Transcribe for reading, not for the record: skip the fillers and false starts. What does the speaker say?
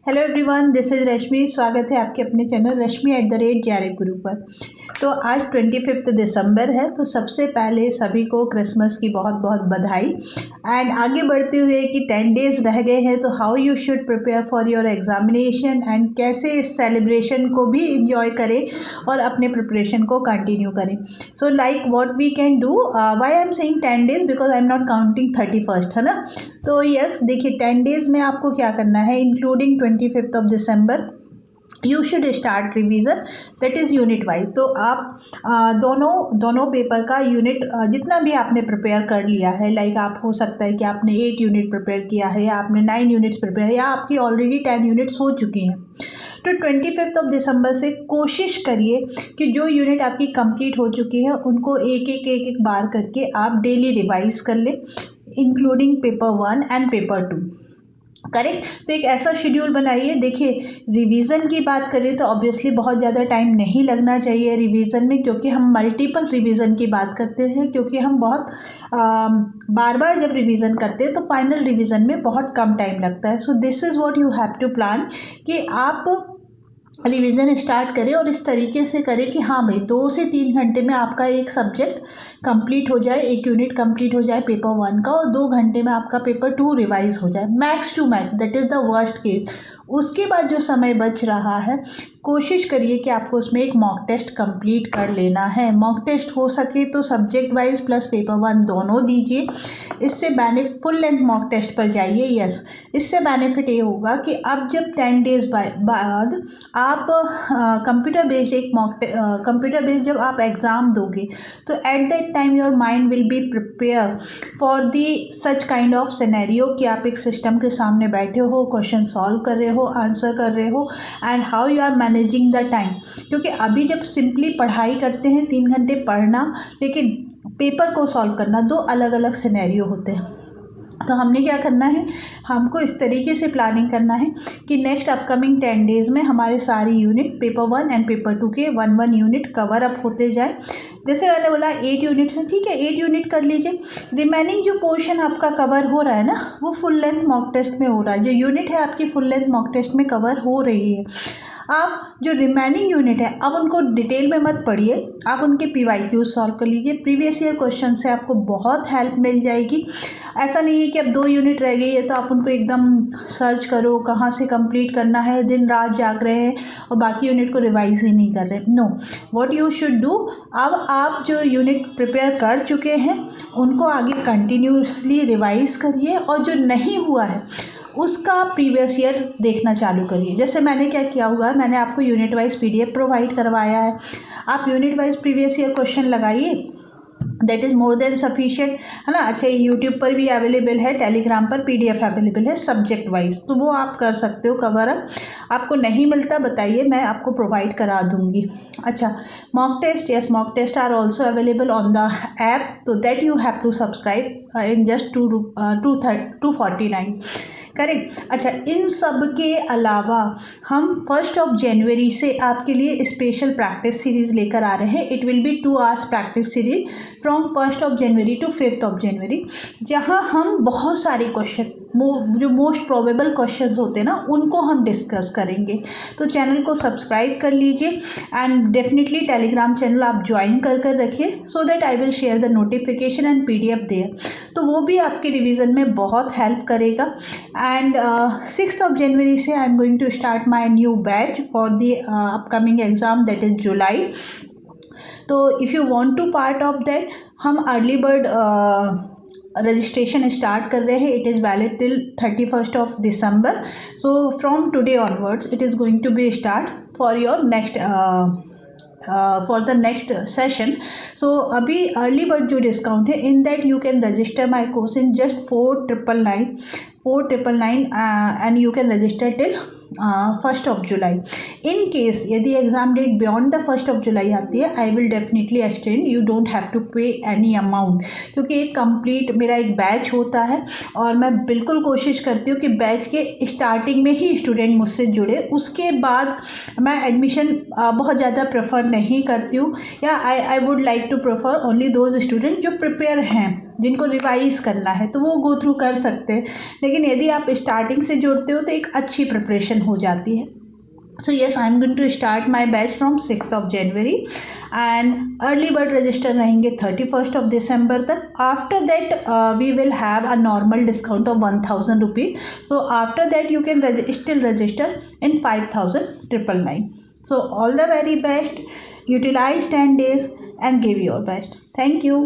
Hello everyone, this is रश्मि। स्वागत है आपके अपने चैनल rashmi@JRF गुरु पर। तो आज 25 दिसंबर है, तो सबसे पहले सभी को क्रिसमस की बहुत बहुत बधाई। एंड आगे बढ़ते हुए कि 10 डेज़ रह गए हैं, तो how you should prepare for your examination and कैसे इस सेलिब्रेशन को भी इंजॉय करें और अपने प्रिपरेशन को कंटिन्यू करें। So like what we can do, why I am saying 10 days because I am not counting 31st, है ना। तो यस, देखिए 10 डेज़ में आपको क्या करना है, including 25 December you should start revision, that is unit wise. तो आप दोनों पेपर का यूनिट जितना भी आपने प्रिपेयर कर लिया है, लाइक आप हो सकता है कि आपने 8 यूनिट प्रिपेयर किया है, या आपने 9 यूनिट्स प्रिपेयर, या आपकी ऑलरेडी 10 यूनिट्स हो चुकी हैं, तो 25 दिसंबर से कोशिश करिए कि जो यूनिट आपकी कंप्लीट हो चुकी है उनको एक बार करके आप डेली रिवाइज कर लें, including paper 1 and paper 2। Correct. तो एक ऐसा शेड्यूल बनाइए। देखिए, रिवीजन की बात करें तो ऑब्वियसली बहुत ज़्यादा टाइम नहीं लगना चाहिए रिवीजन में, क्योंकि हम मल्टीपल रिवीजन की बात करते हैं, क्योंकि हम बहुत बार बार जब रिवीजन करते हैं तो फाइनल रिवीजन में बहुत कम टाइम लगता है। So this is what you have to plan कि आप रिवीजन स्टार्ट करें और इस तरीके से करें कि हाँ भाई 2 से 3 घंटे में आपका एक सब्जेक्ट कंप्लीट हो जाए, एक यूनिट कंप्लीट हो जाए पेपर 1 का, और 2 घंटे में आपका पेपर 2 रिवाइज हो जाए, max to max, that is the worst case. उसके बाद जो समय बच रहा है, कोशिश करिए कि आपको उसमें एक मॉक टेस्ट कंप्लीट कर लेना है। मॉक टेस्ट हो सके तो सब्जेक्ट वाइज प्लस पेपर 1 दोनों दीजिए। इससे benefit, full length mock test पर जाइए। यस, इससे बेनिफिट ये होगा कि अब जब 10 डेज बाद आप कंप्यूटर बेस्ड कंप्यूटर बेस्ड जब आप एग्ज़ाम दोगे, तो at that time your mind will be prepare for the such kind of scenario कि आप एक सिस्टम के सामने बैठे हो, क्वेश्चन सॉल्व कर रहे हो, आंसर कर रहे हो, and how you are managing the time. क्योंकि अभी जब सिंपली पढ़ाई करते हैं 3 घंटे पढ़ना, लेकिन पेपर को सॉल्व करना, 2 अलग अलग सिनेरियो होते हैं। तो हमने क्या करना है, हमको इस तरीके से प्लानिंग करना है कि नेक्स्ट अपकमिंग 10 डेज़ में हमारे सारी यूनिट पेपर 1 एंड पेपर 2 के 1 यूनिट कवर अप होते जाए। जैसे मैंने बोला 8 यूनिट्स हैं, ठीक है, 8 यूनिट कर लीजिए। रिमेनिंग जो पोर्शन आपका कवर हो रहा है ना, वो फुल लेंथ मॉक टेस्ट में हो रहा है। जो यूनिट है आपकी फुल लेंथ मॉक टेस्ट में कवर हो रही है। आप जो रिमेनिंग यूनिट है, अब उनको डिटेल में मत पढ़िए, आप उनके PYQ सॉल्व कर लीजिए। प्रीवियस ईयर क्वेश्चन से आपको बहुत हेल्प मिल जाएगी। ऐसा नहीं है कि अब 2 यूनिट रह गई है तो आप उनको एकदम सर्च करो कहाँ से कंप्लीट करना है, दिन रात जाग रहे हैं और बाकी यूनिट को रिवाइज ही नहीं कर रहे। No, what you should do, अब आप जो यूनिट प्रिपेयर कर चुके हैं उनको आगे कंटिन्यूसली रिवाइज करिए, और जो नहीं हुआ है उसका प्रीवियस ईयर देखना चालू करिए। जैसे मैंने क्या किया हुआ है, मैंने आपको यूनिट वाइज PDF प्रोवाइड करवाया है। आप unit wise previous year question लगाइए, that is more than sufficient, है ना। अच्छा, यूट्यूब पर भी अवेलेबल है, टेलीग्राम पर PDF अवेलेबल है सब्जेक्ट वाइज, तो वो आप कर सकते हो कवर अप। आपको नहीं मिलता बताइए, मैं आपको प्रोवाइड करा दूंगी। अच्छा, mock test, yes, mock test are also available on the app, तो that you have to subscribe in just 249, correct. अच्छा, इन सब के अलावा हम 1 जनवरी से आपके लिए स्पेशल प्रैक्टिस सीरीज़ लेकर आ रहे हैं। It will be 2 hours practice series from 1 January to 5 January, जहां हम बहुत सारे क्वेश्चन, जो मोस्ट प्रोबेबल क्वेश्चंस होते हैं ना, उनको हम डिस्कस करेंगे। तो चैनल को सब्सक्राइब कर लीजिए एंड डेफिनेटली टेलीग्राम चैनल आप ज्वाइन कर रखिए, so that I will share the notification and PDF there, तो वो भी आपके रिवीजन में बहुत हेल्प करेगा। एंड 6 जनवरी से I am going to start my new batch for the upcoming exam, that is July. तो if you want to part of that, हम अर्ली बर्ड रजिस्ट्रेशन स्टार्ट कर रहे हैं। It is valid till 31 December, so from today onwards it is going to be start for your next for the next session. So अभी early bird जो discount है, in that you can register my course in just 4,999 and you can register till 1 July. In case यदि exam date beyond the 1 July आती है, I will definitely extend, you don't have to pay any amount, क्योंकि एक complete मेरा एक batch होता है और मैं बिल्कुल कोशिश करती हूँ कि बैच के स्टार्टिंग में ही स्टूडेंट मुझसे जुड़े। उसके बाद मैं एडमिशन बहुत ज़्यादा प्रेफर नहीं करती हूँ, या I would like to prefer only those student जो प्रिपेयर हैं जिनको रिवाइज़ करना है तो वो गो थ्रू कर सकते हैं, लेकिन यदि आप स्टार्टिंग से जुड़ते हो तो एक अच्छी प्रिपरेशन हो जाती है। So yes, I am going to start my batch from 6th of January and early bird register रहेंगे 31st of December तक. After that we will have a normal discount of 1000 rupees. So after that you can still register in 5999. So all the very best, utilize 10 days and give your best. Thank you.